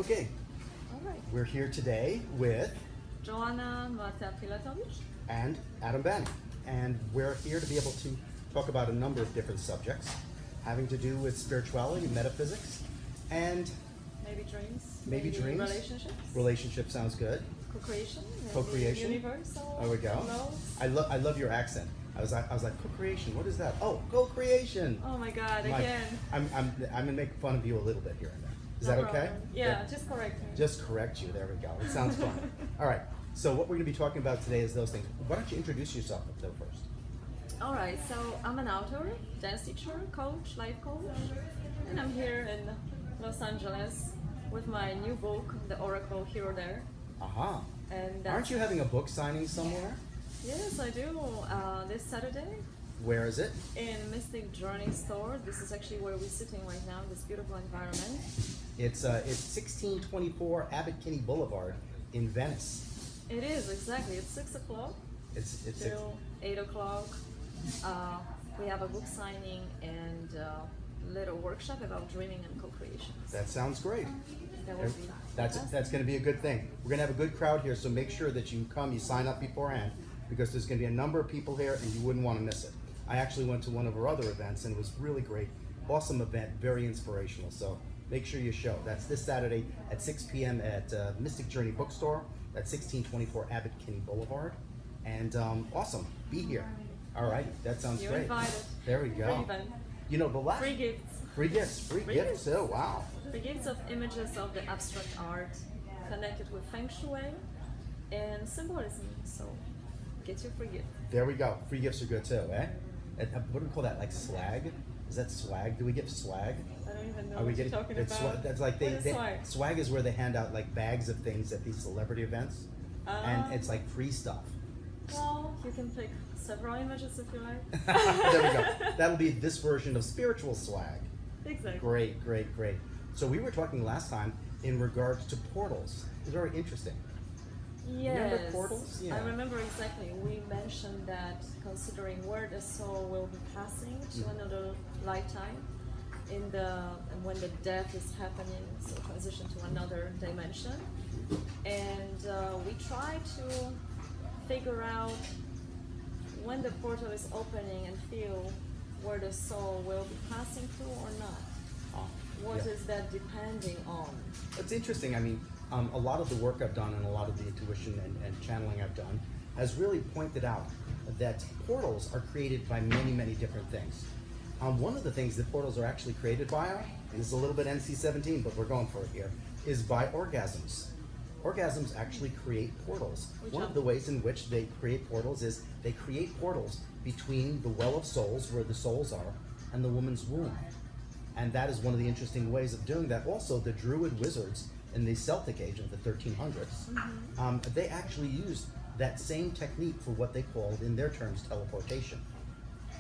Okay, All right. we're here today with Joanna Mata-Pilatovic. and Adam Banny, and we're here to be able to talk about a number of different subjects having to do with spirituality, metaphysics, and Maybe dreams. Maybe dreams. Relationships. relationship sounds good. Co-creation. Maybe Co-creation. Universal. There we go. Laws. I love your accent. I was like co-creation. What is that? Oh, co-creation. Oh my God! My- Again. I'm gonna make fun of you a little bit here and there. Is No that okay? problem. Yeah, just correct me. Just correct you. There we go. It sounds fun. All right. So what we're going to be talking about today is those things. Why don't you introduce yourself though first? All right. So I'm an author, dance teacher, coach, life coach, and I'm here in Los Angeles with my new book, The Oracle Here or There. Aha. And Aren't you having a book signing somewhere? Yes, I do. This Saturday. Where is it? In Mystic Journey store. This is actually where we're sitting right now, this beautiful environment. It's 1624 Abbot Kinney Boulevard in Venice. It is, exactly. It's 6 o'clock It's till 8 o'clock. We have a book signing and little workshop about dreaming and co-creation. that sounds great. That will be That's fantastic. going to be a good thing. We're going to have a good crowd here, so make sure that you come, you sign up beforehand, because there's going to be a number of people here, and you wouldn't want to miss it. I actually went to one of our other events, and it was really great. Awesome event, very inspirational. So make sure you show. That's this Saturday at 6 p.m. at Mystic Journey Bookstore at 1624 Abbot Kinney Boulevard. And awesome, be here. All right, that sounds You're great. invited. There we go. Free event. You know, the last Free gifts. free gifts, free Free gifts. Oh wow. Free gifts of images of the abstract art connected with Feng Shui and symbolism. So get your free gift. There we go. Free gifts are good too, eh? And, what do we call that? Like swag? Is that swag? Do we give swag? I don't even know Are we what you're getting? talking It's about. that's like What is swag? swag is where they hand out like bags of things at these celebrity events, and it's like free stuff. Well, you can pick several images if you like. There we go. That'll be this version of spiritual swag. Exactly. Great, great, great. So we were talking last time in regards to portals. It's very interesting. Yes. Remember portals? Yeah. I remember exactly. We mentioned that considering where the soul will be passing to another lifetime, when the death is happening, so transition to another dimension, and we try to figure out when the portal is opening and feel where the soul will be passing through or not. What Yeah. is that depending on? It's interesting. I mean, a lot of the work I've done and a lot of the intuition and channeling I've done has really pointed out that portals are created by many, many different things. One of the things that portals are actually created by, and this is a little bit NC-17, but we're going for it here, is by orgasms. Orgasms actually create portals. One of the ways in which they create portals is they create portals between the well of souls, where the souls are, and the woman's womb. And that is one of the interesting ways of doing that. Also, the Druid wizards in the Celtic age of the 1300s, they actually used that same technique for what they called, in their terms, teleportation.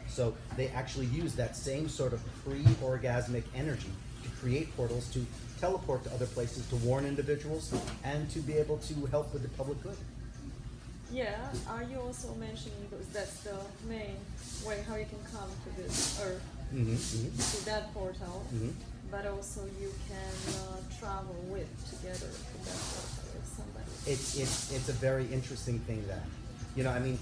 So they actually used that same sort of pre-orgasmic energy to create portals to teleport to other places, to warn individuals, and to be able to help with the public good. Yeah, are you also mentioning, because that's the main way how you can come to this earth, to that portal, but also you can travel with together to that portal with somebody. It's a very interesting thing that, you know, I mean,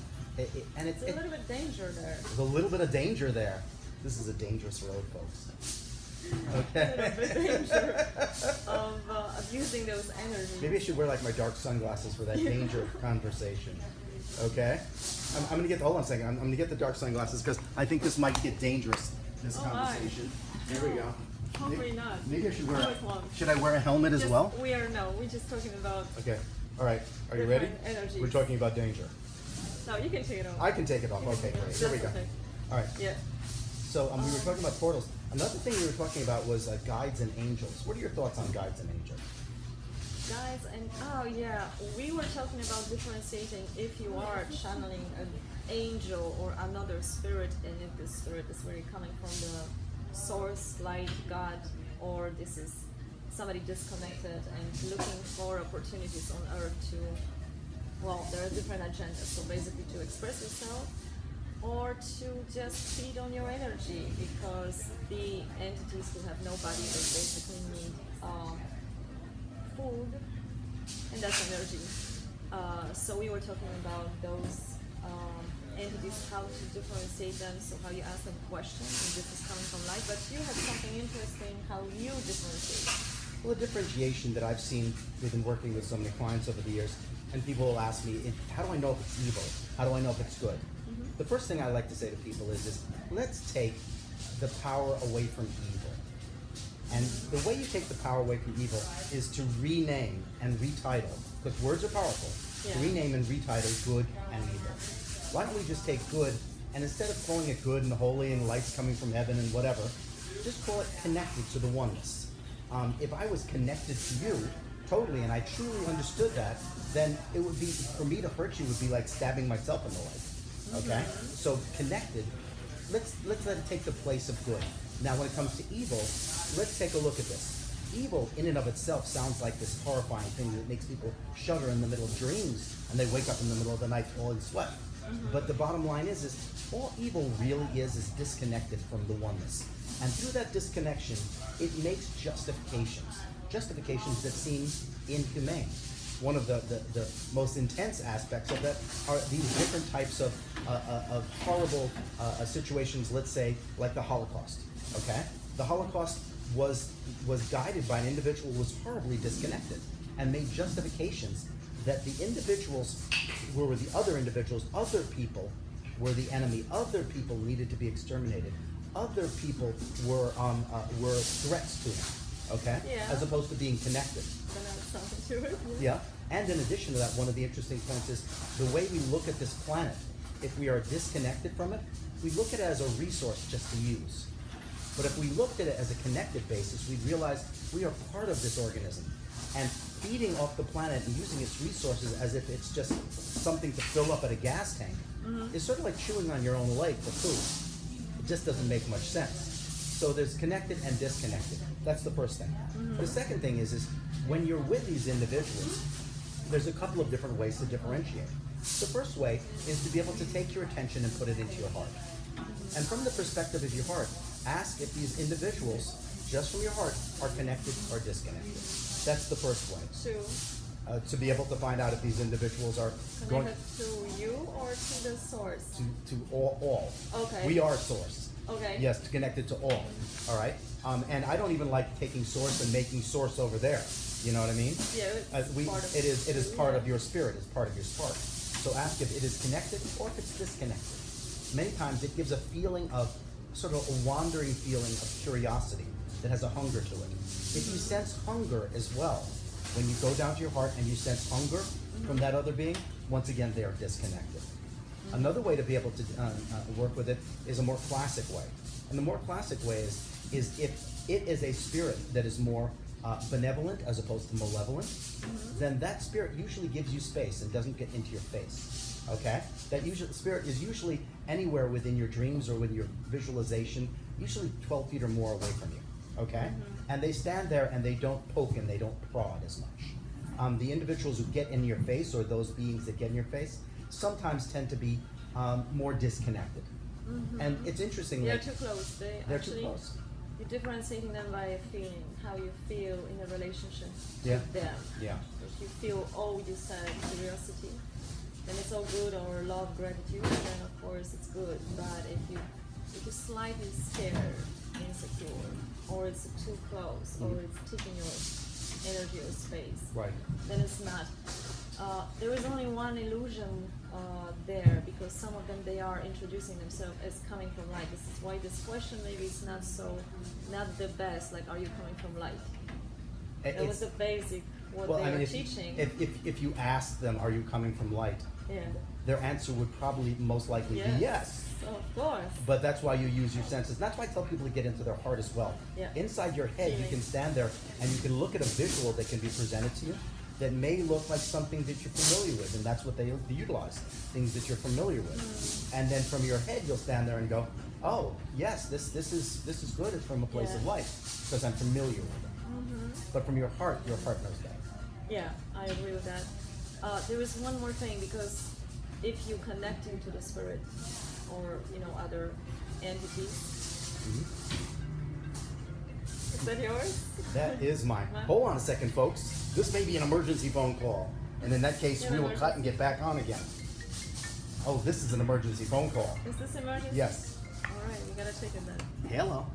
and It's a little bit danger there. there's a little bit of danger there. This is a dangerous road, folks. Okay. A little bit danger of abusing those energies. Maybe I should wear like my dark sunglasses for that danger conversation. Okay? I'm gonna get, hold on a second, I'm gonna get the dark sunglasses because I think this might get dangerous, this Oh, my. conversation. There we go. Hopefully not. Maybe I should wear, Always one. should I wear a helmet as Just- well? We're just talking about, Okay, all right, are you ready? Different energies. We're talking about danger. no, you can take it off. I can take it off, okay, great, here we That's go. okay. All right, Yeah. so we were talking about portals. Another thing we were talking about was guides and angels. What are your thoughts on guides and angels? Guys, and oh yeah, we were talking about differentiating if you are channeling an angel or another spirit, and if this spirit is really coming from the source, light, God, or this is somebody disconnected and looking for opportunities on earth to, well, there are different agendas. So basically to express yourself or to just feed on your energy, because the entities who have no body, they basically need food, and that's energy. So we were talking about those entities, how to differentiate them, so how you ask them questions, and this is coming from light. But you had something interesting, how you differentiate. Well, the differentiation that I've seen, we've been working with so many clients over the years, and people will ask me, how do I know if it's evil? How do I know if it's good? The first thing I like to say to people is let's take the power away from evil. And the way you take the power away from evil is to rename and retitle, because words are powerful, Yeah. to rename and retitle good and evil. Why don't we just take good, and instead of calling it good and holy and lights coming from heaven and whatever, just call it connected to the oneness. If I was connected to you totally and I truly understood that, then it would be, for me to hurt you would be like stabbing myself in the leg. Okay? So connected, let's let it take the place of good. Now when it comes to evil, let's take a look at this. Evil in and of itself sounds like this horrifying thing that makes people shudder in the middle of dreams and they wake up in the middle of the night all in sweat. But the bottom line is all evil really is disconnected from the oneness. And through that disconnection, it makes justifications that seem inhumane. One of the most intense aspects of that are these different types of horrible situations, let's say, like the Holocaust, okay? The Holocaust was guided by an individual who was horribly disconnected and made justifications that the individuals were the other individuals, other people were the enemy, other people needed to be exterminated, other people were threats to him, okay? Yeah. As opposed to being connected. Then I was something to it. Yeah, and in addition to that, one of the interesting points is the way we look at this planet. If we are disconnected from it, we look at it as a resource just to use. But if we looked at it as a connected basis, we'd realize we are part of this organism. And feeding off the planet and using its resources as if it's just something to fill up at a gas tank is sort of like chewing on your own leg for food. It just doesn't make much sense. So there's connected and disconnected. That's the first thing. The second thing is when you're with these individuals, there's a couple of different ways to differentiate. The first way is to be able to take your attention and put it into your heart. And from the perspective of your heart, ask if these individuals, just from your heart, are connected or disconnected. That's the first way. To be able to find out if these individuals are going Connected to you or to the source? to all. Okay. We are source. Okay. Yes, connected to all. All right. And I don't even like taking source and making source over there. You know what I mean? Yeah, it's part of it is you, part yeah. of your spirit. It's part of your spark. So ask if it is connected or if it's disconnected. Many times it gives a feeling of sort of a wandering feeling of curiosity that has a hunger to it. If you sense hunger as well, when you go down to your heart and you sense hunger from that other being, once again they are disconnected. Another way to be able to work with it is a more classic way. And the more classic way is if it is a spirit that is more benevolent as opposed to malevolent, then that spirit usually gives you space and doesn't get into your face. Okay? That spirit is usually anywhere within your dreams or with your visualization, usually 12 feet or more away from you. Okay? And they stand there and they don't poke and they don't prod as much. The individuals who get in your face, or those beings that get in your face, sometimes tend to be more disconnected. And it's interesting. They're like, too close. They're too close. You're differentiating them by a feeling, how you feel in a relationship Yeah. with them. Yeah. If you feel, you said curiosity, then it's all good, or love, gratitude, then of course it's good. But if you're slightly scared, insecure, or it's too close, or it's taking your energy or space, Right. then it's not. There is only one illusion there, because some of them, they are introducing themselves as coming from light. This is why this question maybe is not the best, like, are you coming from light? That was the basic, what they were teaching. If you ask them, are you coming from light? Yeah. Their answer would probably most likely be yes. Of course. But that's why you use your senses. That's why I tell people to get into their heart as well. Yeah. Inside your head, you Feeling. can stand there and you can look at a visual that can be presented to you that may look like something that you're familiar with, and that's what they utilize, things that you're familiar with. And then from your head, you'll stand there and go, oh, yes, this is good. It's from a place of light because I'm familiar with it. But from your heart knows that. Yeah, I agree with that. There is one more thing, because if you connecting to the spirit or other entities, Is that yours? That is mine. Mine? Hold on a second, folks. This may be an emergency phone call. And in that case, Yeah, we will emergency. cut and get back on again. Oh, this is an emergency phone call. Is this emergency? Yes. All right, we gotta take it then. Hello.